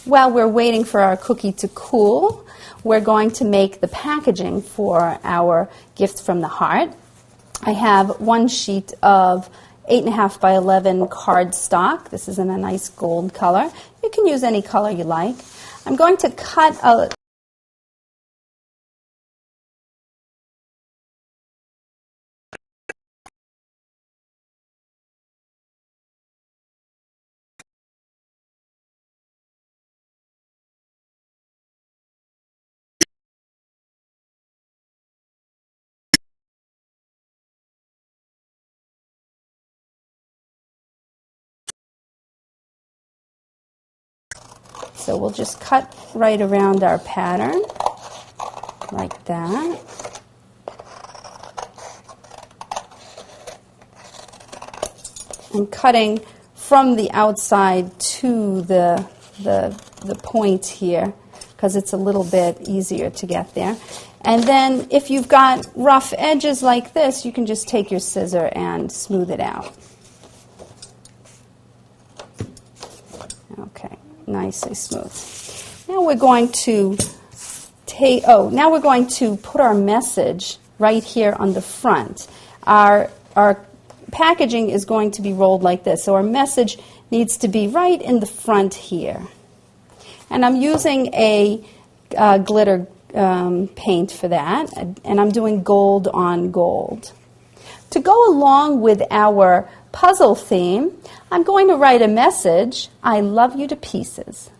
while we're waiting for our cookie to cool, we're going to make the packaging for our gift from the heart. I have one sheet of 8.5 by 11 cardstock. This is in a nice gold color. You can use any color you like. I'm going to cut a So we'll just cut right around our pattern, like that. And cutting from the outside to the point here, because it's a little bit easier to get there. And then if you've got rough edges like this, you can just take your scissor and smooth it out. Okay. Nicely smooth. Now we're going to now we're going to put our message right here on the front. Our packaging is going to be rolled like this, so our message needs to be right in the front here. And I'm using a glitter paint for that, and I'm doing gold on gold. To go along with our puzzle theme, I'm going to write a message, I love you to pieces.